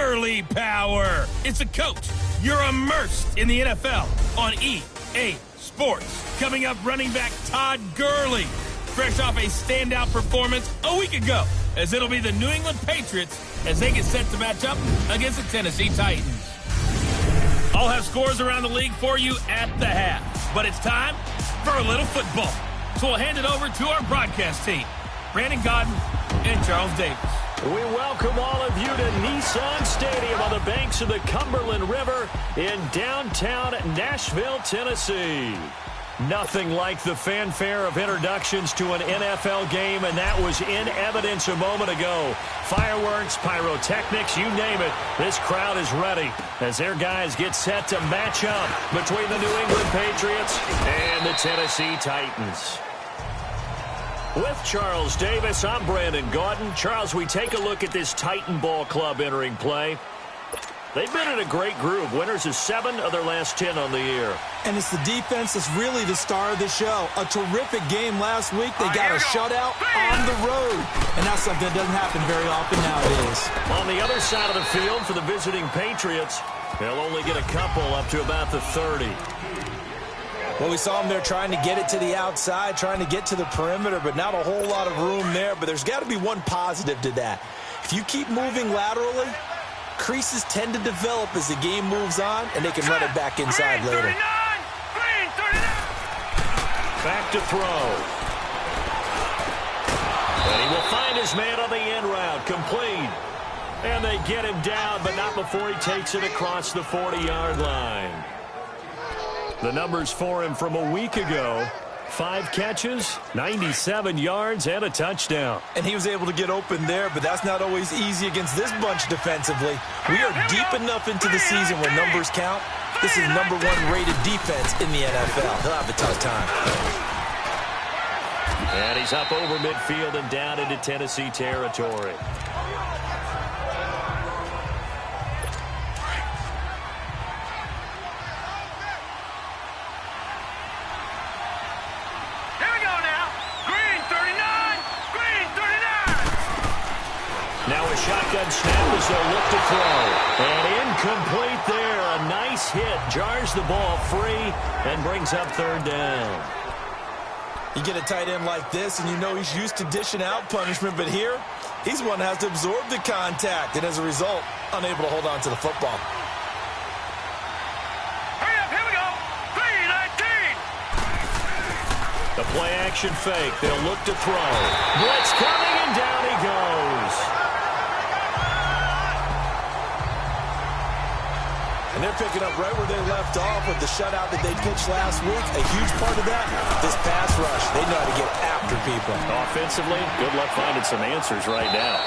Gurley power. It's a coach. You're immersed in the NFL on EA Sports. Coming up, running back Todd Gurley, fresh off a standout performance a week ago, as it'll be the New England Patriots as they get set to match up against the Tennessee Titans. I'll have scores around the league for you at the half, but it's time for a little football. So we'll hand it over to our broadcast team, Brandon Godden and Charles Davis. We welcome all of you to Nissan Stadium on the banks of the Cumberland River in downtown Nashville, Tennessee. Nothing like the fanfare of introductions to an NFL game, and that was in evidence a moment ago. Fireworks, pyrotechnics, you name it. This crowd is ready as their guys get set to match up between the New England Patriots and the Tennessee Titans. With Charles Davis, I'm Brandon Gaudin. Charles, we take a look at this Titan Ball Club entering play. They've been in a great group. Winners of 7 of their last 10 on the year. And it's the defense that's really the star of the show. A terrific game last week. They got a shutout on the road. And that's something that doesn't happen very often nowadays. On the other side of the field for the visiting Patriots, they'll only get a couple up to about the 30. Well, we saw them there trying to get it to the outside, trying to get to the perimeter, but not a whole lot of room there. But there's got to be one positive to that. If you keep moving laterally, creases tend to develop as the game moves on, and they can run it back inside later. Back to throw. And he will find his man on the end route, complete. And they get him down, but not before he takes it across the 40-yard line. The numbers for him from a week ago: 5 catches, 97 yards, and a touchdown. And he was able to get open there, but that's not always easy against this bunch defensively. We are deep enough into the season where numbers count. This is #1 rated defense in the NFL. He'll have a tough time. And he's up over midfield and down into Tennessee territory. Shotgun snap as they'll look to throw. And incomplete there. A nice hit. Jars the ball free and brings up 3rd down. You get a tight end like this, and you know he's used to dishing out punishment, but here, he's one that has to absorb the contact, and as a result, unable to hold on to the football. Hurry up, here we go. 3-19. The play action fake. They'll look to throw. Blitz coming, and down he goes. And they're picking up right where they left off with the shutout that they pitched last week. A huge part of that, this pass rush. They know how to get after people. Offensively, good luck finding some answers right now.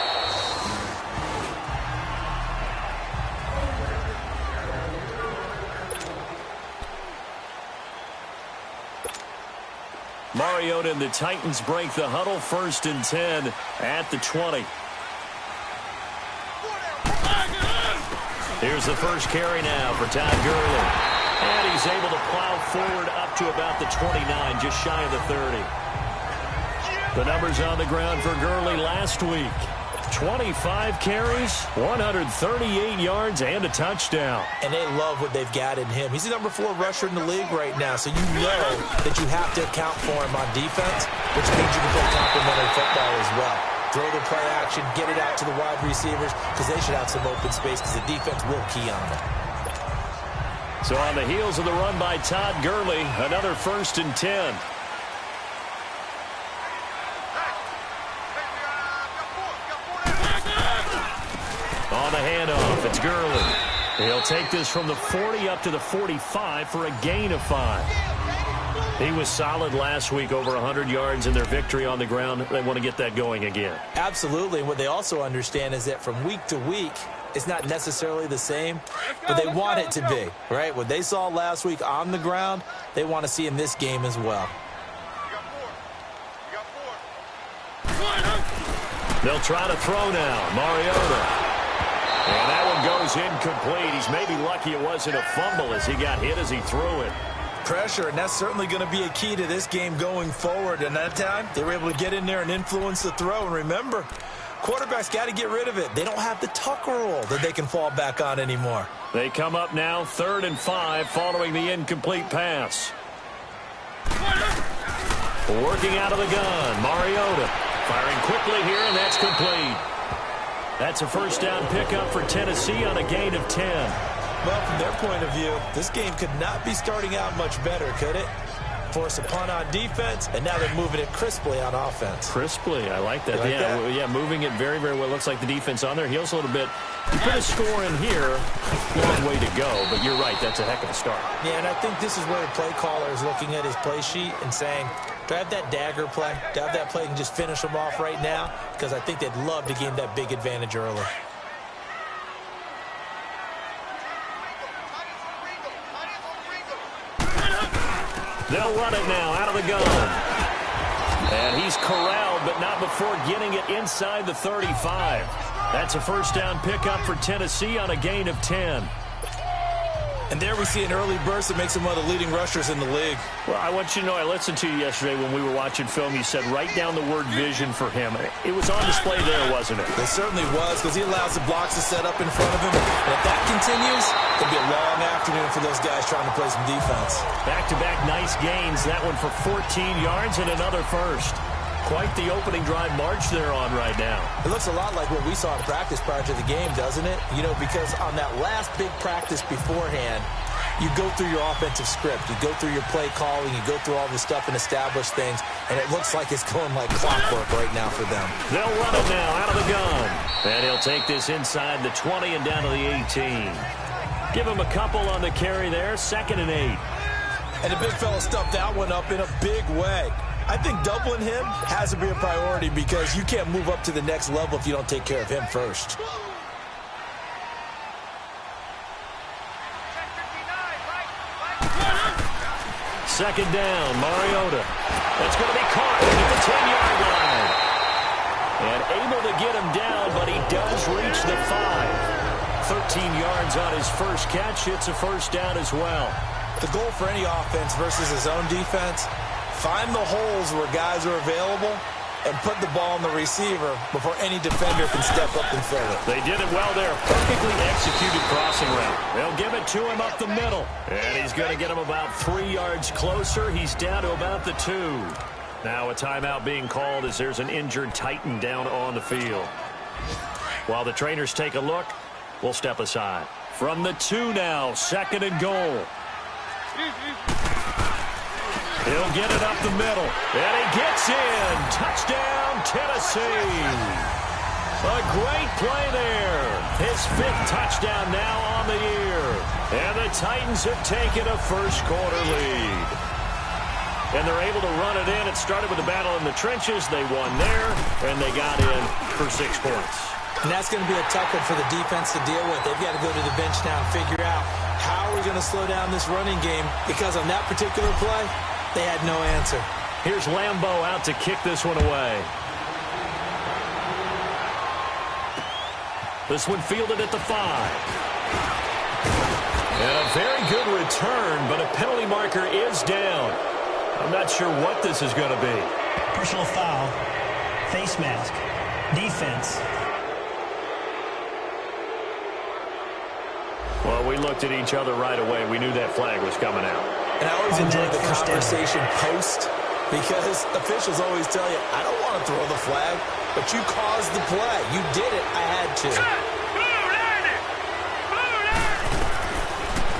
Mariota and the Titans break the huddle, 1st and 10 at the 20. Here's the first carry now for Todd Gurley. And he's able to plow forward up to about the 29, just shy of the 30. The numbers on the ground for Gurley last week: 25 carries, 138 yards, and a touchdown. And they love what they've got in him. He's the #4 rusher in the league right now, so you know that you have to account for him on defense, which means you can play complementary football as well. Throw the play action, get it out to the wide receivers, because they should have some open space, because the defense will key on them. So on the heels of the run by Todd Gurley, another 1st and 10. On the handoff, it's Gurley. He'll take this from the 40 up to the 45 for a gain of 5. He was solid last week, over 100 yards in their victory on the ground. They want to get that going again. Absolutely. And what they also understand is that from week to week, it's not necessarily the same, but they want it to be, right? What they saw last week on the ground, they want to see in this game as well. They'll try to throw now. Mariota. And that one goes incomplete. He's maybe lucky it wasn't a fumble as he got hit as he threw it. Pressure, and that's certainly going to be a key to this game going forward. And that time, they were able to get in there and influence the throw. And remember, Quarterback's got to get rid of it. They don't have the Tucker rule that they can fall back on anymore. They come up now 3rd and 5 following the incomplete pass. Working out of the gun, Mariota. Firing quickly here, and that's complete. That's a first down pickup for Tennessee on a gain of 10. Well, from their point of view, this game could not be starting out much better, could it? Force a punt on defense, and now they're moving it crisply on offense. Crisply, I like that. Like that? Yeah, moving it very, very well. Looks like the defense on their heels a little bit. You put a score in here, long way to go, but you're right, that's a heck of a start. Yeah, and I think this is where the play caller is looking at his play sheet and saying, do I have that dagger play? Do I have that play and just finish them off right now? Because I think they'd love to gain that big advantage early. They'll run it now out of the gun. And he's corralled, but not before getting it inside the 35. That's a first down pickup for Tennessee on a gain of 10. And there we see an early burst that makes him one of the leading rushers in the league. Well, I want you to know, I listened to you yesterday when we were watching film. You said write down the word vision for him. It was on display there, wasn't it? It certainly was, because he allows the blocks to set up in front of him. And if that continues, it'll be a long afternoon for those guys trying to play some defense. Back-to-back nice gains. That one for 14 yards and another first. Quite the opening drive march they're on right now. It looks a lot like what we saw in practice prior to the game, doesn't it? You know, because on that last big practice beforehand, you go through your offensive script. You go through your play calling. You go through all this stuff and establish things. And it looks like it's going like clockwork right now for them. They'll run it now out of the gun. And he'll take this inside the 20 and down to the 18. Give him a couple on the carry there. 2nd and 8. And the big fella stuffed that one up in a big way. I think doubling him has to be a priority because you can't move up to the next level if you don't take care of him first. Second down, Mariota. That's going to be caught at the 10-yard line. And able to get him down, but he does reach the 5. 13 yards on his first catch. It's a first down as well. The goal for any offense versus his own defense, find the holes where guys are available and put the ball on the receiver before any defender can step up and fill it. They did it well there. Perfectly executed crossing route. They'll give it to him up the middle. And he's going to get him about 3 yards closer. He's down to about the 2. Now a timeout being called as there's an injured Titan down on the field. While the trainers take a look, we'll step aside. From the 2 now, 2nd and goal. He'll get it up the middle. And he gets in. Touchdown, Tennessee. A great play there. His 5th touchdown now on the year. And the Titans have taken a first-quarter lead. And they're able to run it in. It started with a battle in the trenches. They won there, and they got in for 6 points. And that's going to be a tough one for the defense to deal with. They've got to go to the bench now and figure out how are we going to slow down this running game, because on that particular play, they had no answer. Here's Lambeau out to kick this one away. This one fielded at the 5. And a very good return, but a penalty marker is down. I'm not sure what this is going to be. Personal foul, face mask, defense. Well, we looked at each other right away. We knew that flag was coming out. And I always enjoy the conversation post, because officials always tell you, I don't want to throw the flag, but you caused the play. You did it. I had to.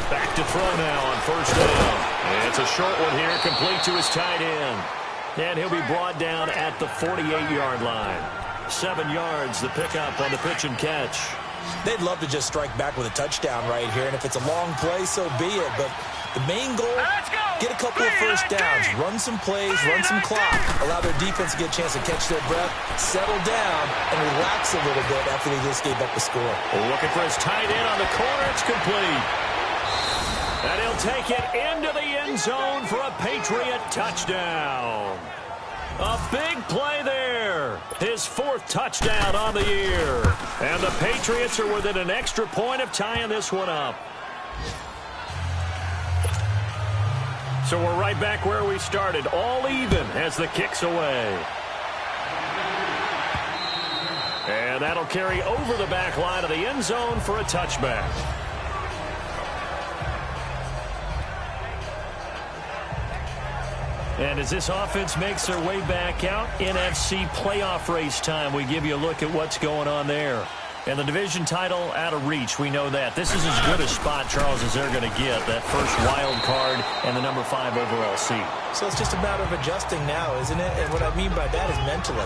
Back to throw now on first down. And it's a short one here, complete to his tight end. And he'll be brought down at the 48-yard line. 7 yards, the pickup on the pitch and catch. They'd love to just strike back with a touchdown right here, and if it's a long play, so be it. But the main goal, get a couple of first downs, run some plays, run some clock, allow their defense to get a chance to catch their breath, settle down, and relax a little bit after they just gave up the score. Looking for his tight end on the corner. It's complete. And he'll take it into the end zone for a Patriot touchdown. A big play there. His 4th touchdown on the year. And the Patriots are within an extra point of tying this one up. So we're right back where we started, all even as the kick's away. And that'll carry over the back line of the end zone for a touchback. And as this offense makes their way back out, NFC playoff race time, we give you a look at what's going on there. And the division title out of reach, we know that. This is as good a spot, Charles, as they're going to get, that first wild card and the number 5 overall seed. So it's just a matter of adjusting now, isn't it? And what I mean by that is mentally.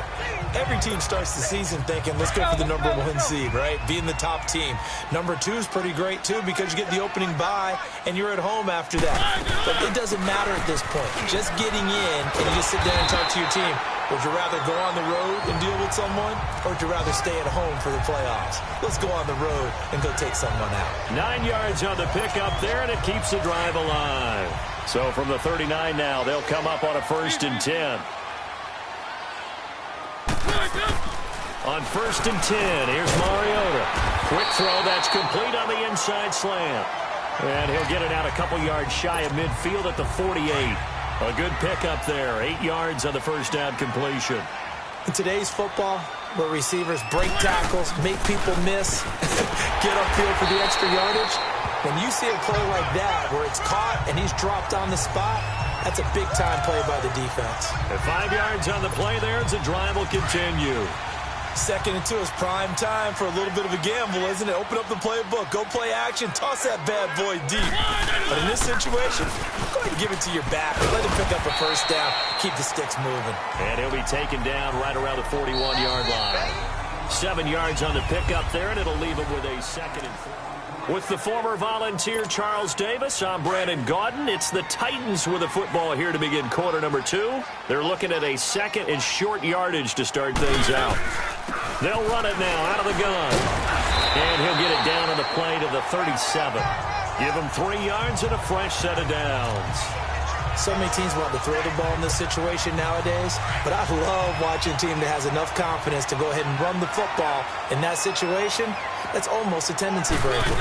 Every team starts the season thinking, let's go for the number 1 seed, right? Being the top team. Number 2 is pretty great, too, because you get the opening bye, and you're at home after that. But it doesn't matter at this point. Just getting in, and you just sit down and talk to your team. Would you rather go on the road and deal with someone, or would you rather stay at home for the playoffs? Let's go on the road and go take someone out. 9 yards on the pickup there, and it keeps the drive alive. So from the 39 now, they'll come up on a 1st and 10. On 1st and 10, here's Mariota. Quick throw, that's complete on the inside slant. And he'll get it out a couple yards shy of midfield at the 48. A good pickup there, 8 yards on the first down completion. In today's football, where receivers break tackles, make people miss, get upfield for the extra yardage, when you see a play like that where it's caught and he's dropped on the spot, that's a big-time play by the defense. At 5 yards on the play there, as the drive will continue. 2nd and 2 is prime time for a little bit of a gamble, isn't it? Open up the playbook, go play action, toss that bad boy deep. But in this situation, go ahead and give it to your back. Let him pick up a first down, keep the sticks moving. And he'll be taken down right around the 41-yard line. 7 yards on the pickup there, and it'll leave him with a 2nd and 4. With the former Volunteer Charles Davis, I'm Brandon Gaudin. It's the Titans with the football here to begin quarter number 2. They're looking at a 2nd and short yardage to start things out. They'll run it now out of the gun. And he'll get it down on the play to the 37. Give him 3 yards and a fresh set of downs. So many teams want to throw the ball in this situation nowadays, but I love watching a team that has enough confidence to go ahead and run the football. In that situation, that's almost a tendency breaker.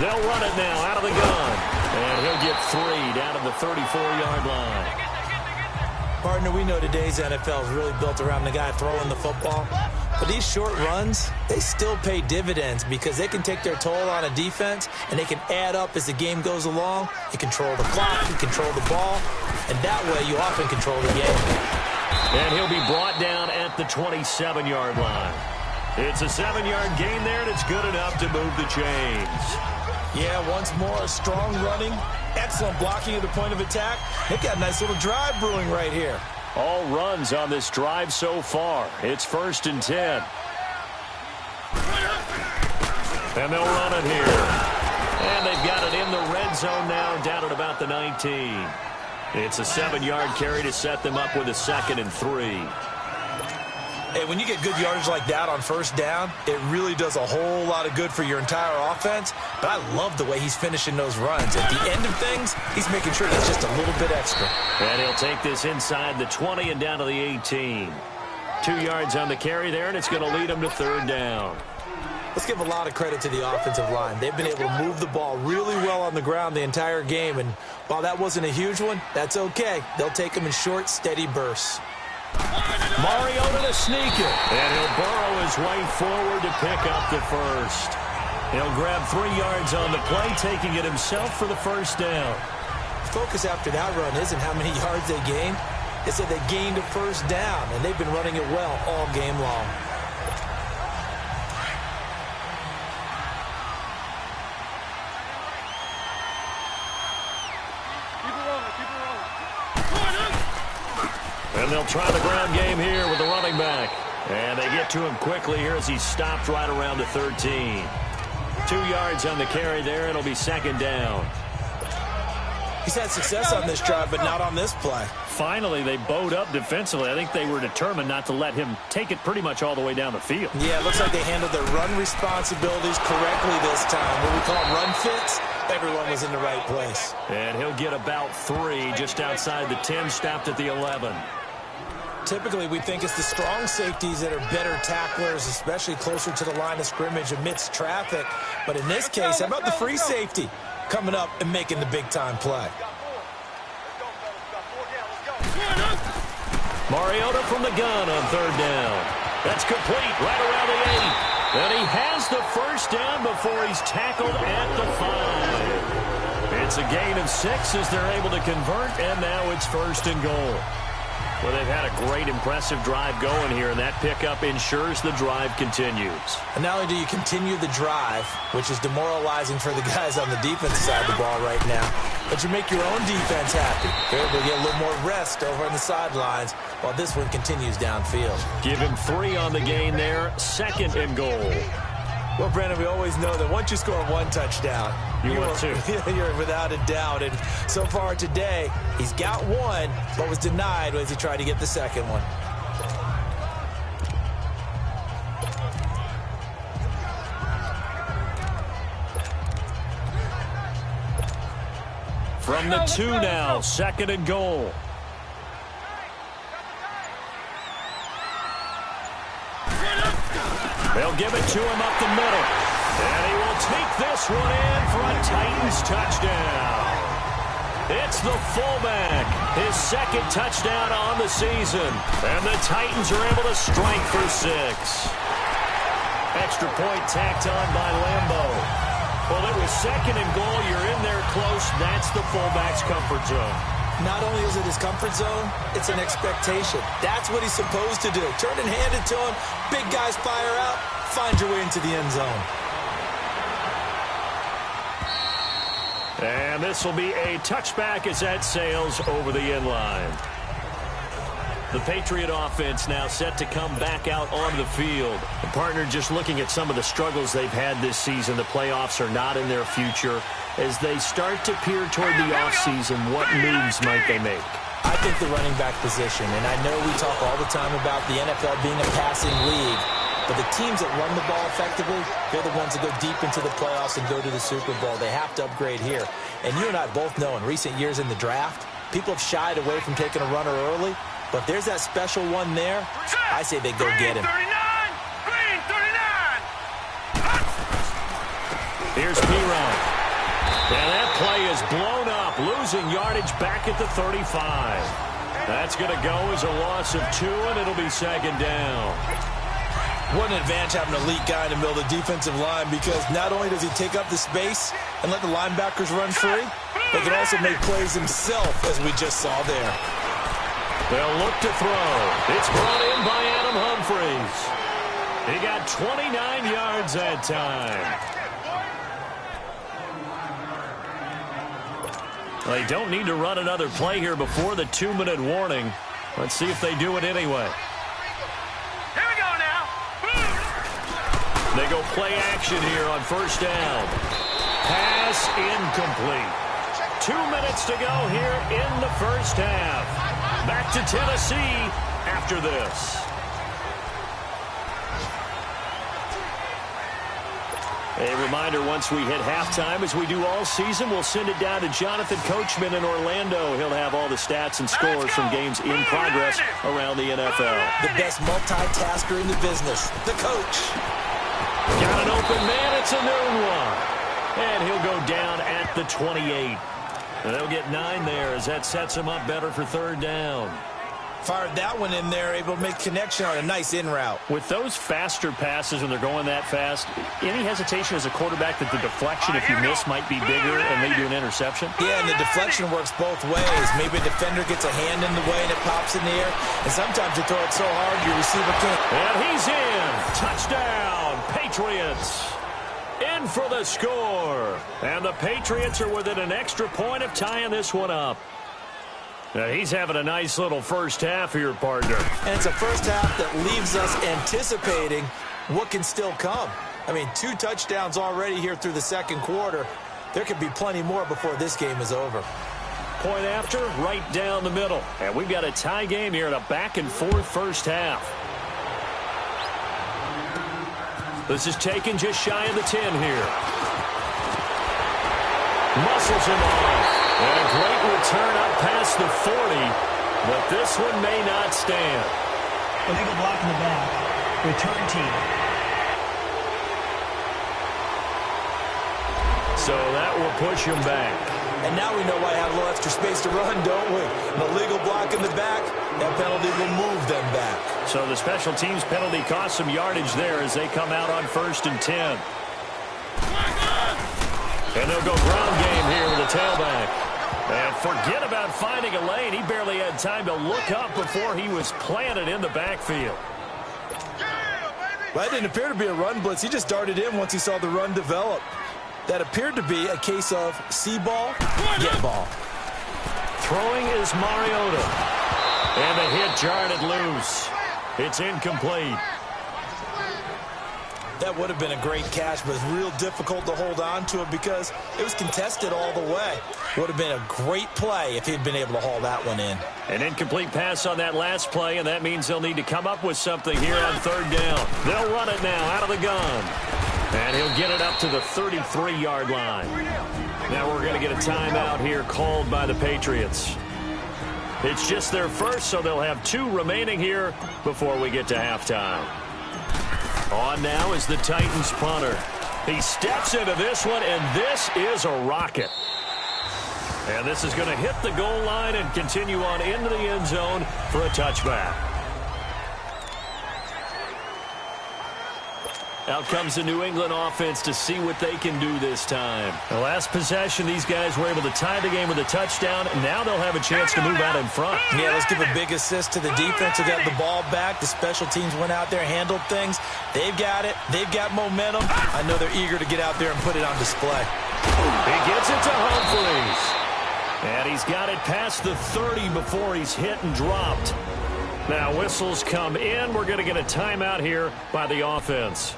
They'll run it now out of the gun. And he'll get 3 down to the 34-yard line. Partner, we know today's NFL is really built around the guy throwing the football. But these short runs, they still pay dividends because they can take their toll on a defense and they can add up as the game goes along. You control the clock, you control the ball, and that way you often control the game. And he'll be brought down at the 27-yard line. It's a 7-yard gain there, and it's good enough to move the chains. Yeah, once more, strong running, excellent blocking at the point of attack. They've got a nice little drive brewing right here. All runs on this drive so far. It's 1st and 10. And they'll run it here. And they've got it in the red zone now, down at about the 19. It's a 7-yard carry to set them up with a 2nd and 3. Hey, when you get good yardage like that on first down, it really does a whole lot of good for your entire offense. But I love the way he's finishing those runs. At the end of things, he's making sure that's just a little bit extra. And he'll take this inside the 20 and down to the 18. 2 yards on the carry there, and it's going to lead him to 3rd down. Let's give a lot of credit to the offensive line. They've been able to move the ball really well on the ground the entire game. And while that wasn't a huge one, that's okay. They'll take them in short, steady bursts. Mariota to sneak it. And he'll burrow his way forward to pick up the first. He'll grab 3 yards on the play, taking it himself for the first down. Focus after that run isn't how many yards they gained. It's that they gained a first down, and they've been running it well all game long. And they'll try the ground game here with the running back. And they get to him quickly here as he's stopped right around the 13. 2 yards on the carry there. It'll be 2nd down. He's had success on this drive, but not on this play. Finally, they bowed up defensively. I think they were determined not to let him take it pretty much all the way down the field. Yeah, it looks like they handled their run responsibilities correctly this time. What we call run fits, everyone was in the right place. And he'll get about 3 just outside the 10, stopped at the 11. Typically, we think it's the strong safeties that are better tacklers, especially closer to the line of scrimmage amidst traffic. But in this case, how about the free safety coming up and making the big-time play? Mariota from the gun on 3rd down. That's complete right around the 8. And he has the first down before he's tackled at the 5. It's a gain of 6 as they're able to convert, and now it's 1st and goal. Well, they've had a great, impressive drive going here, and that pickup ensures the drive continues. And not only do you continue the drive, which is demoralizing for the guys on the defense side of the ball right now, but you make your own defense happy. They're able to get a little more rest over on the sidelines while this one continues downfield. Give him 3 on the gain there, 2nd and goal. Well, Brandon, we always know that once you score 1 touchdown, you're without a doubt. And so far today, he's got 1, but was denied as he tried to get the 2nd one. From the 2 now, 2nd and goal. They'll give it to him up the middle. And he will take this one in for a Titans touchdown. It's the fullback, his 2nd touchdown on the season. And the Titans are able to strike for 6. Extra point tacked on by Lambo. Well, it was 2nd and goal. You're in there close. That's the fullback's comfort zone. Not only is it his comfort zone, it's an expectation. That's what he's supposed to do. Turn and hand it to him. Big guys fire out. Find your way into the end zone. And this will be a touchback as that sails over the end line. The Patriot offense now set to come back out on the field. And partner, just looking at some of the struggles they've had this season, the playoffs are not in their future. As they start to peer toward the offseason, what moves might they make? I think the running back position, and I know we talk all the time about the NFL being a passing league, but the teams that run the ball effectively, they're the ones that go deep into the playoffs and go to the Super Bowl. They have to upgrade here. And you and I both know in recent years in the draft, people have shied away from taking a runner early, but there's that special one there. I say they go get him. Green 39. Here's P-Rod. And that play is blown up, losing yardage back at the 35. That's going to go as a loss of 2, and it'll be 2nd down. What an advantage having an elite guy in the middle of the defensive line, because not only does he take up the space and let the linebackers run free, but he can also make plays himself, as we just saw there. They'll look to throw. It's brought in by Adam Humphries. He got 29 yards that time. They don't need to run another play here before the 2-minute warning. Let's see if they do it anyway. Here we go now. They go play action here on 1st down. Pass incomplete. 2 minutes to go here in the 1st half. Back to Tennessee after this. A reminder, once we hit halftime, as we do all season, we'll send it down to Jonathan Coachman in Orlando. He'll have all the stats and scores from games in progress around the NFL. The best multitasker in the business, the coach. Got an open man, it's a noon one. And he'll go down at the 28. And they'll get 9 there as that sets him up better for 3rd down. Fired that one in there, able to make connection on a nice in route. With those faster passes when they're going that fast, any hesitation as a quarterback that the deflection, if you miss, might be bigger and lead to an interception? Yeah, and the deflection works both ways. Maybe a defender gets a hand in the way and it pops in the air. And sometimes you throw it so hard your receiver can't. And he's in. Touchdown, Patriots. In for the score. And the Patriots are within an extra point of tying this one up. Now he's having a nice little 1st half here, partner. And it's a 1st half that leaves us anticipating what can still come. I mean, 2 touchdowns already here through the 2nd quarter. There could be plenty more before this game is over. Point after, right down the middle. And we've got a tie game here in a back-and-forth 1st half. This is taken just shy of the 10 here. Muscles him off. And a great return up past the 40, but this one may not stand. Illegal block in the back. Return team. So that will push him back. And now we know why I have a little extra space to run, don't we? An illegal block in the back, that penalty will move them back. So the special teams penalty cost some yardage there as they come out on 1st and 10. And they'll go ground game here with the tailback. And forget about finding a lane. He barely had time to look up before he was planted in the backfield. Well, that didn't appear to be a run blitz. He just darted in once he saw the run develop. That appeared to be a case of see ball, get ball. Throwing is Mariota. And the hit jarred it loose. It's incomplete. That would have been a great catch, but it's real difficult to hold on to it because it was contested all the way. Would have been a great play if he'd been able to haul that one in. An incomplete pass on that last play, and that means they'll need to come up with something here on 3rd down. They'll run it now out of the gun. And he'll get it up to the 33-yard line. Now we're going to get a timeout here called by the Patriots. It's just their first, so they'll have 2 remaining here before we get to halftime. On now is the Titans punter. He steps into this one, and this is a rocket. And this is going to hit the goal line and continue on into the end zone for a touchback. Out comes the New England offense to see what they can do this time. The last possession, these guys were able to tie the game with a touchdown. Now they'll have a chance to move out in front. Yeah, let's give a big assist to the defense who got the ball back. The special teams went out there, handled things. They've got it. They've got momentum. I know they're eager to get out there and put it on display. He gets it to Humphries. And he's got it past the 30 before he's hit and dropped. Now whistles come in. We're going to get a timeout here by the offense,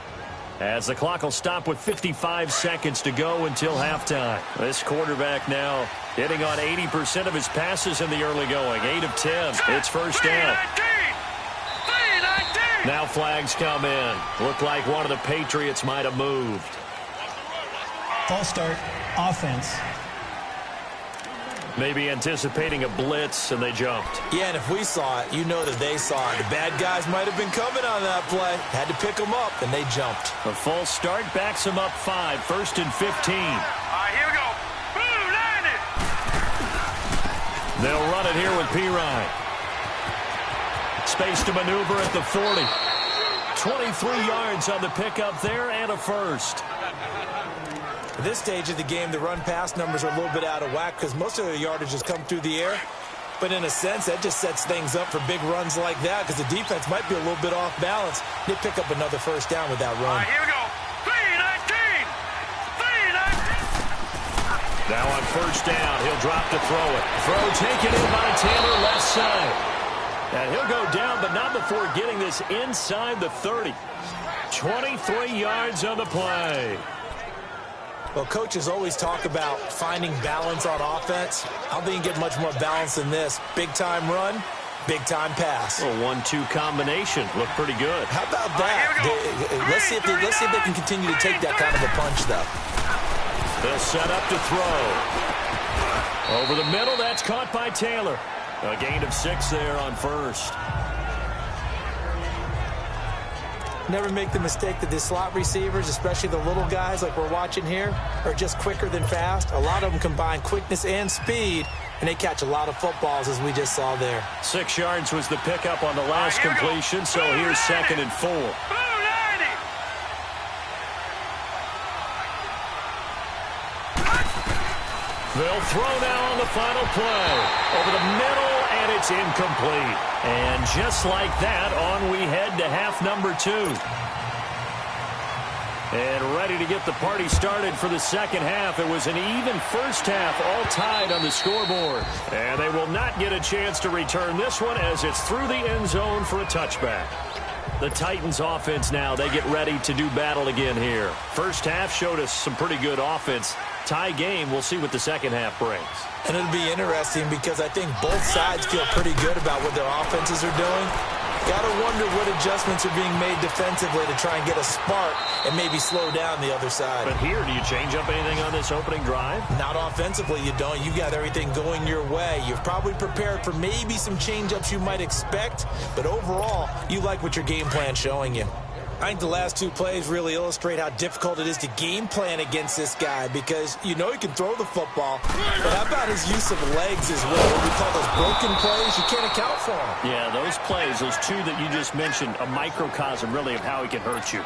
as the clock will stop with 55 seconds to go until halftime. This quarterback now hitting on 80% of his passes in the early going. 8 of 10. It's first down. Now flags come in. Looked like one of the Patriots might have moved. False start, offense. Maybe anticipating a blitz, and they jumped. Yeah, and if we saw it, you know that they saw it. The bad guys might have been coming on that play. Had to pick them up, and they jumped. A false start backs them up 5. 1st and 15. All right, here we go. Boom, landed. They'll run it here with Pirine. Space to maneuver at the 40. 23 yards on the pickup there, and a first. At this stage of the game, the run-pass numbers are a little bit out of whack because most of the yardage has come through the air. But in a sense, that just sets things up for big runs like that because the defense might be a little bit off balance. They pick up another first down with that run. All right, here we go. 3-19. 3-19. Now on first down, he'll drop to throw it. Throw taken in by Taylor, left side. And he'll go down, but not before getting this inside the 30. 23 yards on the play. Well, coaches always talk about finding balance on offense. I don't think you can get much more balance than this. Big-time run, big-time pass. A 1-2 combination. Looked pretty good. How about that? Let's see if they can continue to take that kind of a punch, though. They'll set up to throw. Over the middle, that's caught by Taylor. A gain of 6 there on first. Never make the mistake that the slot receivers, especially the little guys like we're watching here, are just quicker than fast. A lot of them combine quickness and speed, and they catch a lot of footballs, as we just saw there. 6 yards was the pickup on the last completion, so here's 2nd and 4. They'll throw now on the final play. Over the middle, and it's incomplete. And just like that, on we head to half number 2. And ready to get the party started for the second half. It was an even first half, all tied on the scoreboard. And they will not get a chance to return this one as it's through the end zone for a touchback. The Titans offense now, they get ready to do battle again here. First half showed us some pretty good offense. Tie game, we'll see what the second half brings. And it'll be interesting because I think both sides feel pretty good about what their offenses are doing. Got to wonder what adjustments are being made defensively to try and get a spark and maybe slow down the other side. But here, do you change up anything on this opening drive? Not offensively, you don't. You got everything going your way. You've probably prepared for maybe some change-ups you might expect, but overall, you like what your game plan's showing you. I think the last two plays really illustrate how difficult it is to game plan against this guy because you know he can throw the football, but how about his use of legs as well? What we call those broken plays, you can't account for them. Yeah, those plays, those two that you just mentioned, a microcosm really of how he can hurt you.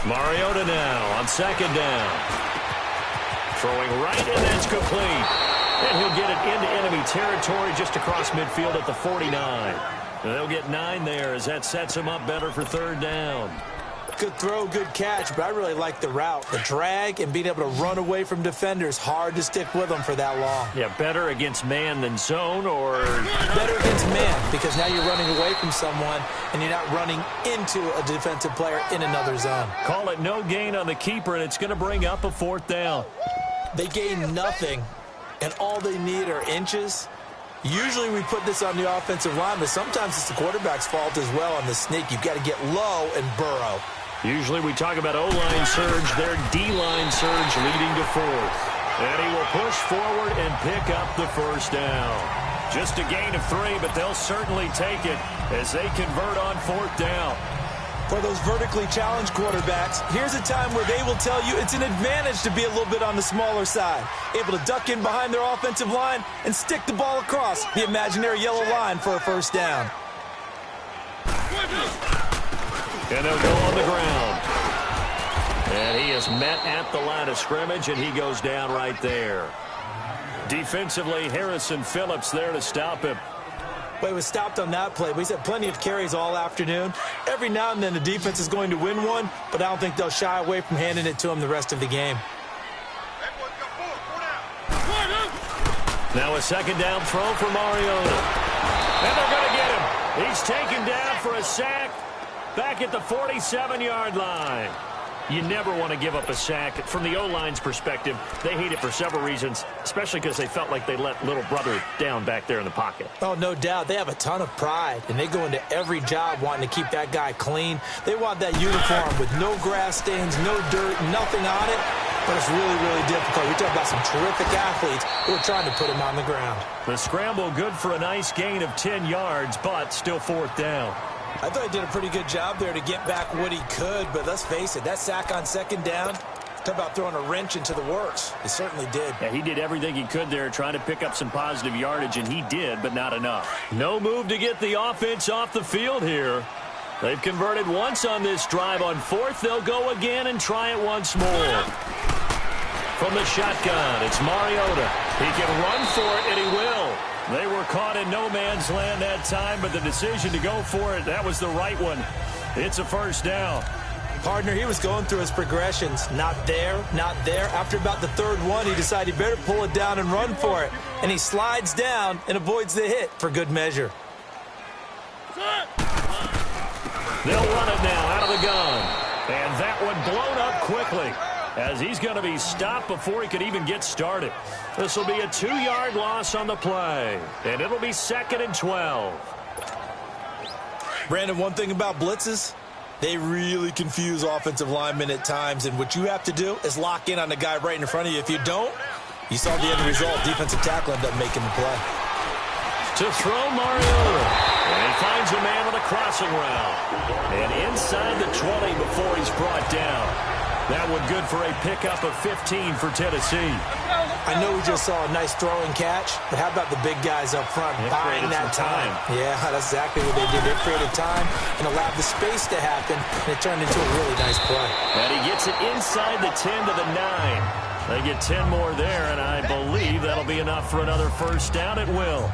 Mariota now on second down. Throwing right, and that's complete. And he'll get it into enemy territory just across midfield at the 49. And they'll get 9 there as that sets him up better for third down. Good throw, good catch, but I really like the route. The drag and being able to run away from defenders, hard to stick with them for that long. Yeah, better against man than zone, or better against man, because now you're running away from someone and you're not running into a defensive player in another zone. Call it no gain on the keeper, and it's going to bring up a fourth down. They gain nothing, and all they need are inches. Usually we put this on the offensive line, but sometimes it's the quarterback's fault as well on the sneak. You've got to get low and burrow. Usually we talk about O-line surge, their D-line surge leading to fourth. And he will push forward and pick up the first down. Just a gain of 3, but they'll certainly take it as they convert on fourth down. For those vertically challenged quarterbacks, here's a time where they will tell you it's an advantage to be a little bit on the smaller side. Able to duck in behind their offensive line and stick the ball across the imaginary yellow line for a first down. And they'll go on the ground. And he is met at the line of scrimmage, and he goes down right there. Defensively, Harrison Phillips there to stop him. Well, he was stopped on that play, but he's had plenty of carries all afternoon. Every now and then the defense is going to win one, but I don't think they'll shy away from handing it to him the rest of the game. Now a second down throw for Mariota. And they're going to get him. He's taken down for a sack back at the 47-yard line. You never want to give up a sack. From the O-line's perspective, they hate it for several reasons, especially because they felt like they let little brother down back there in the pocket. Oh, no doubt. They have a ton of pride, and they go into every job wanting to keep that guy clean. They want that uniform with no grass stains, no dirt, nothing on it, but it's really, really difficult. We talk about some terrific athletes who are trying to put him on the ground. The scramble good for a nice gain of 10 yards, but still fourth down. I thought he did a pretty good job there to get back what he could, but let's face it, that sack on second down, talk about throwing a wrench into the works. He certainly did. Yeah, he did everything he could there, trying to pick up some positive yardage, and he did, but not enough. No move to get the offense off the field here. They've converted once on this drive. On fourth, they'll go again and try it once more. From the shotgun, it's Mariota. He can run for it, and he will. They were caught in no man's land that time, but the decision to go for it, that was the right one. It's a first down. Partner, he was going through his progressions. Not there, not there. After about the third one, he decided he better pull it down and run for it. And he slides down and avoids the hit for good measure. They'll run it now out of the gun. And that one blown up quickly, as he's going to be stopped before he could even get started. This will be a 2-yard loss on the play, and it'll be 2nd and 12. Brandon, one thing about blitzes, they really confuse offensive linemen at times, and what you have to do is lock in on the guy right in front of you. If you don't, you saw the end result. Defensive tackle ended up making the play. To throw Mariota, and he finds a man with a crossing route. And inside the 20 before he's brought down. That one good for a pickup of 15 for Tennessee. I know we just saw a nice throwing catch, but how about the big guys up front buying that time? Yeah, that's exactly what they did. They created time and allowed the space to happen, and it turned into a really nice play. And he gets it inside the 10 to the 9. They get 10 more there, and I believe that'll be enough for another first down. It will.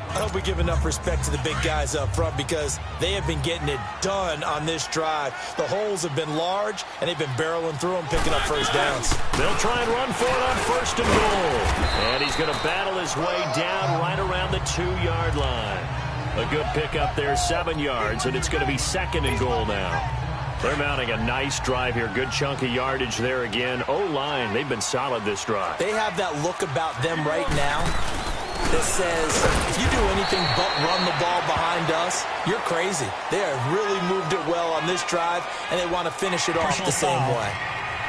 I hope we give enough respect to the big guys up front because they have been getting it done on this drive. The holes have been large, and they've been barreling through them, picking up first downs. They'll try and run for it on 1st and goal. And he's going to battle his way down right around the 2-yard line. A good pickup there, 7 yards, and it's going to be 2nd and goal now. They're mounting a nice drive here. Good chunk of yardage there again. O-line, they've been solid this drive. They have that look about them right now that says, if you do anything but run the ball behind us, you're crazy. They have really moved it well on this drive, and they want to finish it off the same way.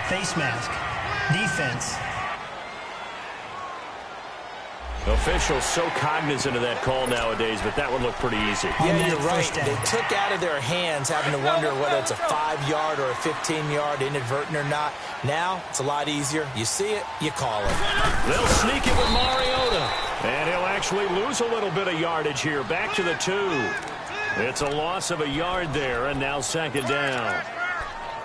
Face mask. Defense. Officials so cognizant of that call nowadays, but that would look pretty easy. Yeah, you're right. They took out of their hands having to wonder whether it's a 5-yard or a 15-yard inadvertent or not. Now, it's a lot easier. You see it, you call it. They'll sneak it with Mariota. And he'll actually lose a little bit of yardage here. Back to the 2. It's a loss of a yard there, and now second down.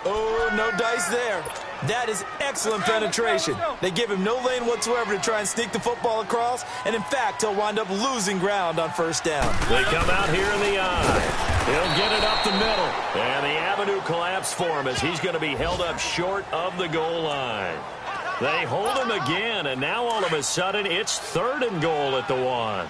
Oh, no dice there. That is excellent penetration. They give him no lane whatsoever to try and sneak the football across, and in fact, he'll wind up losing ground on first down. They come out here in the eye. He'll get it up the middle, and the avenue collapsed for him as he's going to be held up short of the goal line. They hold him again, and now all of a sudden, it's 3rd and goal at the 1.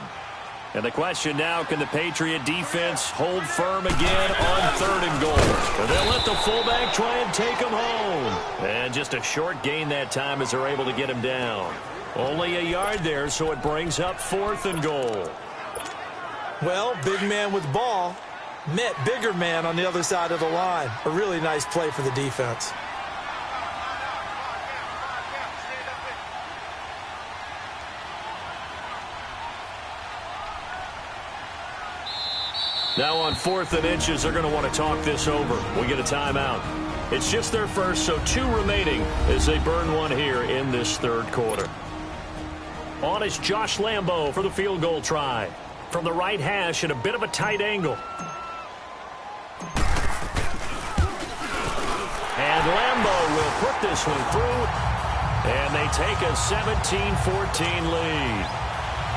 And the question now, can the Patriot defense hold firm again on 3rd and goal? Or they'll let the fullback try and take him home. And just a short gain that time as they're able to get him down. Only a yard there, so it brings up 4th and goal. Well, big man with ball met bigger man on the other side of the line. A really nice play for the defense. Now on 4th and inches, they're going to want to talk this over. We get a timeout. It's just their first, so 2 remaining as they burn one here in this 3rd quarter. On is Josh Lambo for the field goal try. From the right hash at a bit of a tight angle. And Lambo will put this one through. And they take a 17-14 lead.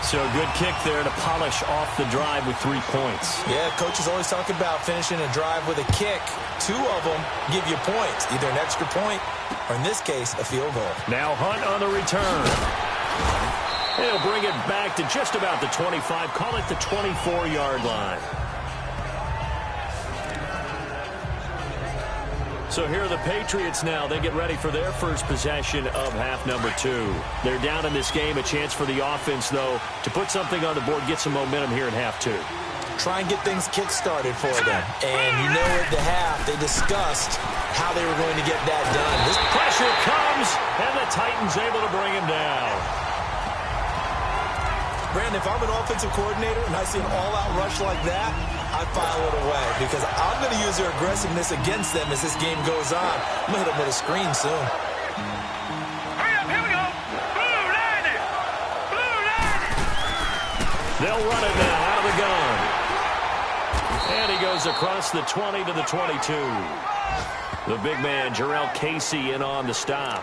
So a good kick there to polish off the drive with 3 points. Yeah, coaches always talk about finishing a drive with a kick. 2 of them give you points, either an extra point or, in this case, a field goal. Now Hunt on the return. He'll bring it back to just about the 25, call it the 24-yard line. So here are the Patriots now. They get ready for their first possession of half number 2. They're down in this game. A chance for the offense, though, to put something on the board, get some momentum here in half 2. Try and get things kick-started for them. And you know at the half, they discussed how they were going to get that done. This pressure comes, and the Titans able to bring him down. Brandon, if I'm an offensive coordinator and I see an all-out rush like that, I file it away because I'm going to use their aggressiveness against them as this game goes on. I'm going to hit them with a screen soon. Hurry up, here we go. Blue 90. Blue 90. They'll run it now out of the gun. And he goes across the 20 to the 22. The big man, Jarrell Casey, in on the stop.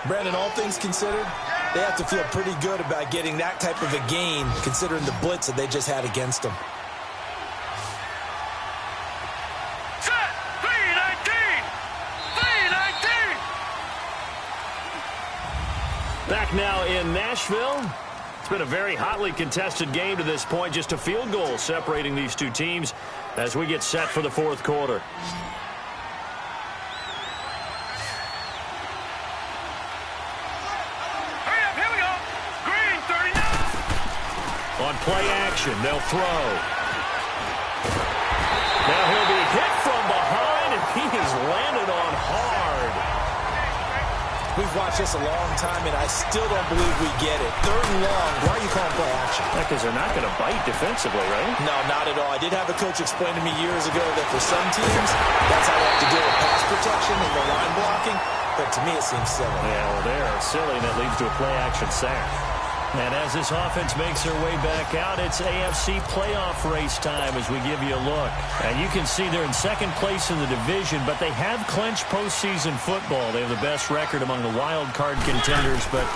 Brandon, all things considered, they have to feel pretty good about getting that type of a gain considering the blitz that they just had against them. Back now in Nashville. It's been a very hotly contested game to this point. Just a field goal separating these 2 teams as we get set for the 4th quarter. Hurry up, here we go. Green 39. On play action, they'll throw. Now he'll be hit from behind, and he is landed on hard. We've watched this a long time, and I still don't believe we get it. 3rd and long, why are you calling play action? Because they're not going to bite defensively, right? No, not at all. I did have a coach explain to me years ago that for some teams, that's how they have to deal with pass protection and the line blocking. But to me, it seems silly. Yeah, well, they're silly, and that leads to a play action sack. And as this offense makes their way back out, it's AFC playoff race time as we give you a look. And you can see they're in 2nd place in the division, but they have clinched postseason football. They have the best record among the wild card contenders, but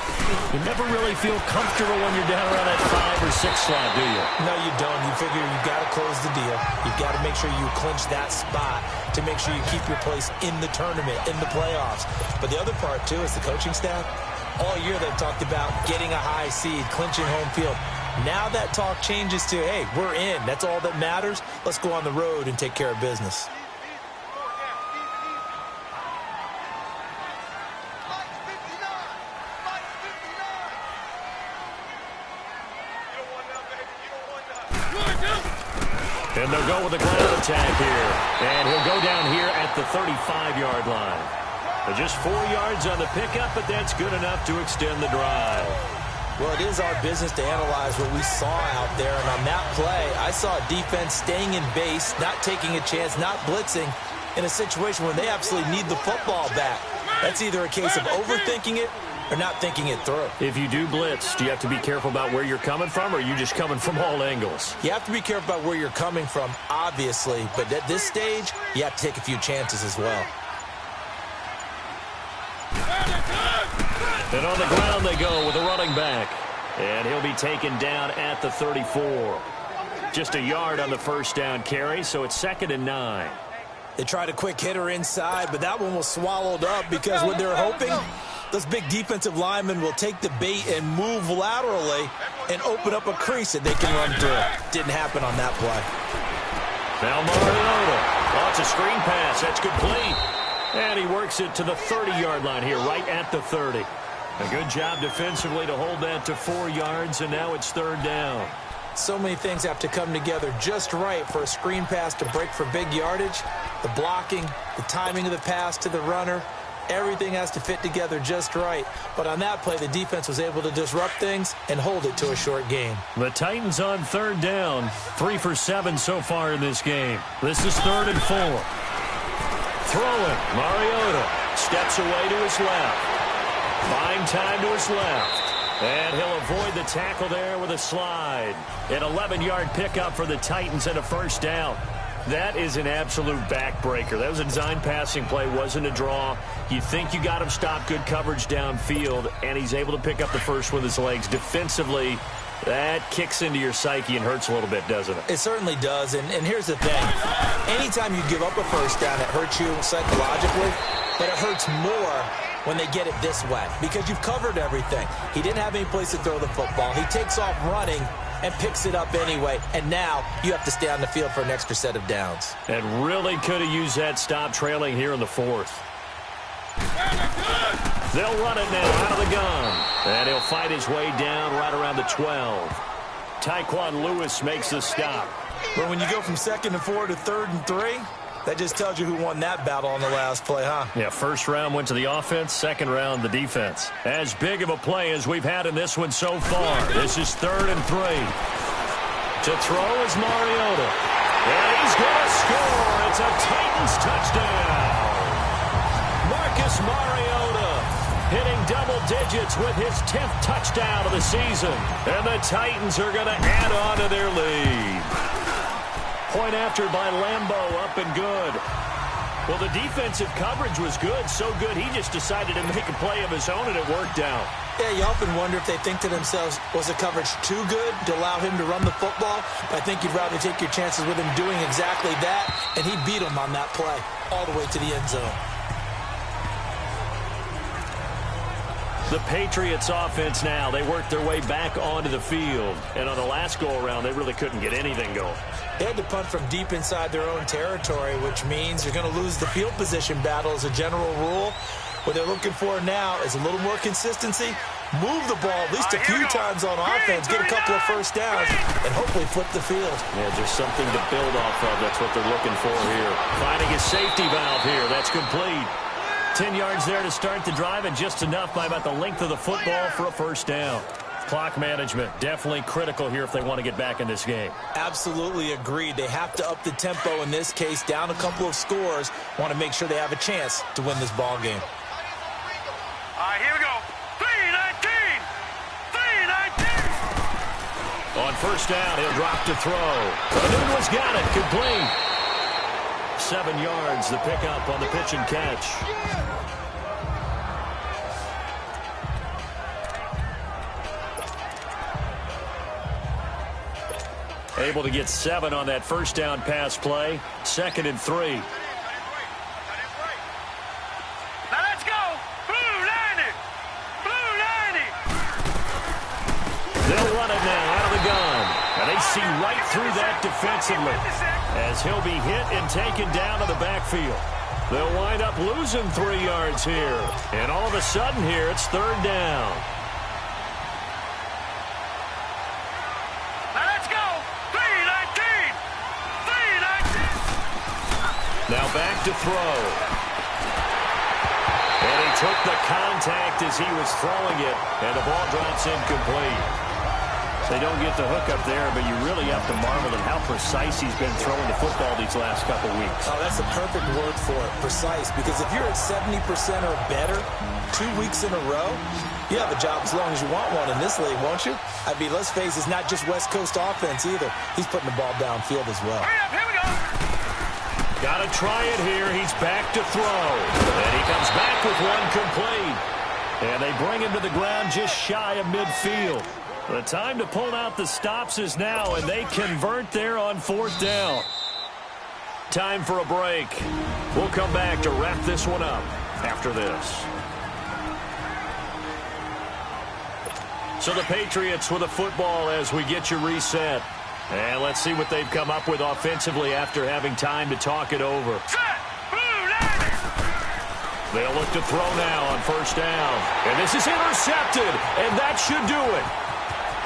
you never really feel comfortable when you're down around that 5 or 6 slot, do you? No, you don't. You figure you've got to close the deal. You've got to make sure you clinch that spot to make sure you keep your place in the tournament, in the playoffs. But the other part, too, is the coaching staff. All year they've talked about getting a high seed, clinching home field. Now that talk changes to, hey, we're in. That's all that matters. Let's go on the road and take care of business. And they'll go with a ground attack here. And he'll go down here at the 35-yard line. Just 4 yards on the pickup, but that's good enough to extend the drive. Well, it is our business to analyze what we saw out there. And on that play, I saw a defense staying in base, not taking a chance, not blitzing in a situation where they absolutely need the football back. That's either a case of overthinking it or not thinking it through. If you do blitz, do you have to be careful about where you're coming from, or are you just coming from all angles? You have to be careful about where you're coming from, obviously. But at this stage, you have to take a few chances as well. And on the ground they go with a running back. And he'll be taken down at the 34. Just a yard on the first down carry, so it's 2nd and 9. They tried a quick hitter inside, but that one was swallowed up because what they're hoping, those big defensive linemen will take the bait and move laterally and open up a crease that they can run through. Didn't happen on that play. Now Mariota wants a screen pass. That's complete. And he works it to the 30-yard line here, right at the 30. A good job defensively to hold that to 4 yards, and now it's 3rd down. So many things have to come together just right for a screen pass to break for big yardage. The blocking, the timing of the pass to the runner, everything has to fit together just right. But on that play, the defense was able to disrupt things and hold it to a short gain. The Titans on 3rd down, 3 for 7 so far in this game. This is 3rd and 4. Throwing, Mariota steps away to his left. Buying time to his left. And he'll avoid the tackle there with a slide. An 11-yard pickup for the Titans and a 1st down. That is an absolute backbreaker. That was a design passing play, wasn't a draw. You think you got him stopped, good coverage downfield, and he's able to pick up the first with his legs. Defensively, that kicks into your psyche and hurts a little bit, doesn't it? It certainly does, and here's the thing. Anytime you give up a 1st down, it hurts you psychologically, but it hurts more when they get it this way because you've covered everything. He didn't have any place to throw the football. He takes off running and picks it up anyway, and now you have to stay on the field for an extra set of downs. And really could have used that stop trailing here in the 4th. They'll run it now out of the gun, and he'll fight his way down right around the 12. Tyquan Lewis makes the stop. But when you go from 2nd and 4 to 3rd and 3, that just tells you who won that battle on the last play, huh? Yeah, 1st round went to the offense, 2nd round the defense. As big of a play as we've had in this one so far. This is 3rd and 3. To throw is Mariota. And he's going to score. It's a Titans touchdown. Marcus Mariota hitting double digits with his 10th touchdown of the season. And the Titans are going to add on to their lead. Point after by Lambeau, up and good. Well, the defensive coverage was good, so good he just decided to make a play of his own, and it worked out. Yeah, you often wonder if they think to themselves, was the coverage too good to allow him to run the football? But I think you'd rather take your chances with him doing exactly that, and he beat him on that play all the way to the end zone. The Patriots offense now, they work their way back onto the field. And on the last go-around, they really couldn't get anything going. They had to punt from deep inside their own territory, which means you're going to lose the field position battle as a general rule. What they're looking for now is a little more consistency, move the ball at least a few times on offense, get a couple of 1st downs, and hopefully flip the field. Yeah, just something to build off of. That's what they're looking for here. Finding a safety valve here. That's complete. 10 yards there to start the drive, and just enough by about the length of the football for a 1st down. Clock management, definitely critical here if they want to get back in this game. Absolutely agreed. They have to up the tempo in this case, down a couple of scores, want to make sure they have a chance to win this ball game. All right, here we go. 3-19. 3-19. On 1st down, he'll drop to throw. Newton's got it, complete. 7 yards, the pickup on the pitch and catch. Able to get 7 on that 1st down pass play. 2nd and 3. Now let's go. Blue 90. Blue 90. They'll run it now out of the gun. And they see right through that defensively as he'll be hit and taken down to the backfield. They'll wind up losing 3 yards here. And all of a sudden here, it's 3rd down. Now let's go. 3-19. 3-19. Now back to throw. And he took the contact as he was throwing it, and the ball drops incomplete. They don't get the hook up there, but you really have to marvel at how precise he's been throwing the football these last couple weeks. Oh, that's a perfect word for it, precise, because if you're at 70% or better 2 weeks in a row, you have a job as long as you want one in this league, won't you? I mean, let's face it, it's not just West Coast offense either. He's putting the ball downfield as well. Here we go. Got to try it here. He's back to throw. And he comes back with one complete. And they bring him to the ground just shy of midfield. The time to pull out the stops is now, and they convert there on 4th down. Time for a break. We'll come back to wrap this one up after this. So the Patriots with a football as we get you reset. And let's see what they've come up with offensively after having time to talk it over. They'll look to throw now on 1st down. And this is intercepted, and that should do it.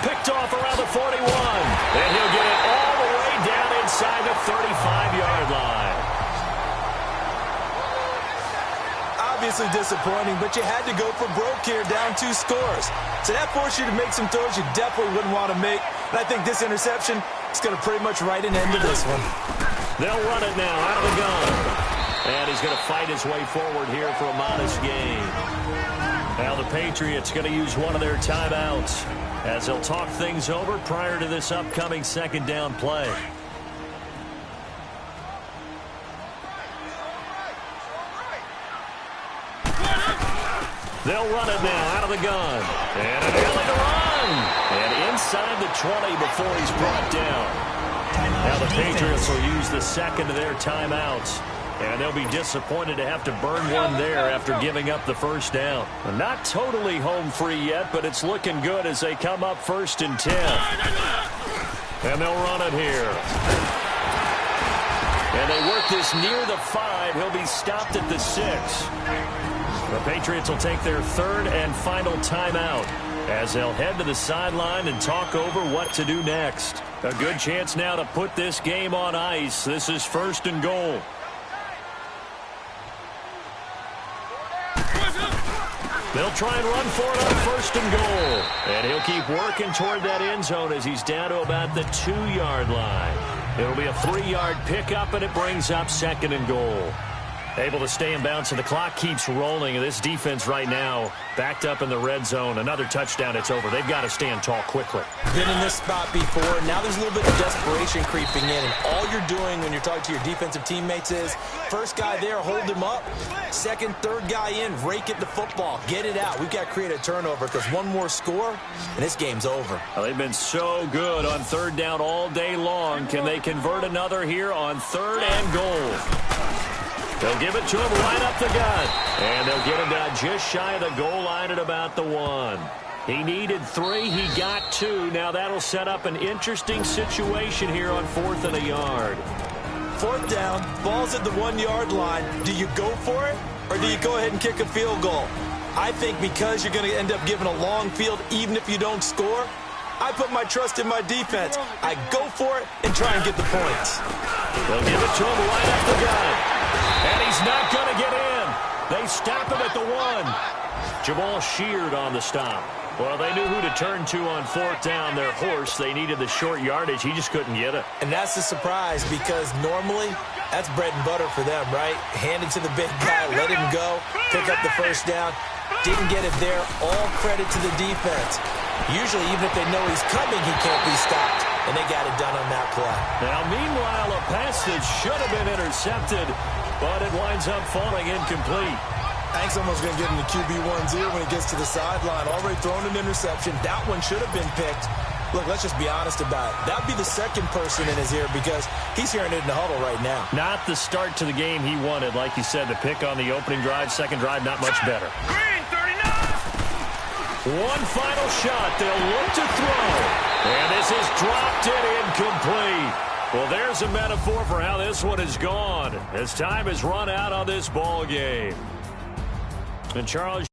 Picked off around the 41. And he'll get it all the way down inside the 35-yard line. Obviously disappointing, but you had to go for broke here, down 2 scores. So that forced you to make some throws you definitely wouldn't want to make. And I think this interception is going to pretty much write an end to this one. They'll run it now out of the gun. And he's going to fight his way forward here for a modest gain. Now the Patriots going to use one of their timeouts as they'll talk things over prior to this upcoming 2nd down play. They'll run it now out of the gun. And an alley to run. And inside the 20 before he's brought down. Now the Patriots will use the 2nd of their timeouts. And they'll be disappointed to have to burn one there after giving up the 1st down. Not totally home free yet, but it's looking good as they come up 1st and 10. And they'll run it here. And they work this near the 5. He'll be stopped at the 6. The Patriots will take their 3rd and final timeout as they'll head to the sideline and talk over what to do next. A good chance now to put this game on ice. This is 1st and goal. They'll try and run for it on 1st and goal. And he'll keep working toward that end zone as he's down to about the 2-yard line. It'll be a 3-yard pickup, and it brings up 2nd and goal. Able to stay in bounds, and the clock keeps rolling. And this defense right now backed up in the red zone. Another touchdown, it's over. They've got to stand tall quickly. Been in this spot before. Now there's a little bit of desperation creeping in. And all you're doing when you're talking to your defensive teammates is, first guy there, hold him up. 2nd, 3rd guy in, rake it the football. Get it out. We've got to create a turnover because one more score, and this game's over. Well, they've been so good on 3rd down all day long. Can they convert another here on 3rd and goal? They'll give it to him right up the gut. And they'll get him down just shy of the goal line at about the 1. He needed 3. He got 2. Now that'll set up an interesting situation here on 4th and a yard. 4th down, ball's at the 1-yard line. Do you go for it, or do you go ahead and kick a field goal? I think because you're going to end up giving a long field even if you don't score, I put my trust in my defense. I go for it and try and get the points. They'll give it to him right up the gut. And he's not going to get in. They stop him at the 1. Jamal Sheard on the stop. Well, they knew who to turn to on 4th down. Their horse, they needed the short yardage. He just couldn't get it. And that's a surprise because normally that's bread and butter for them, right? Hand it to the big guy, let him go, pick up the 1st down. Didn't get it there. All credit to the defense. Usually, even if they know he's coming, he can't be stopped. And they got it done on that play. Now, meanwhile, a pass that should have been intercepted, but it winds up falling incomplete. Hank's almost going to get in the QB1's ear when he gets to the sideline. Already thrown an interception. That one should have been picked. Look, let's just be honest about it. That would be the 2nd person in his ear because he's hearing it in the huddle right now. Not the start to the game he wanted. Like you said, the pick on the opening drive, 2nd drive, not much better. Green 39. One final shot. They'll look to throw. And this is dropped in incomplete. Well, there's a metaphor for how this one has gone as time has run out on this ball game. And Charles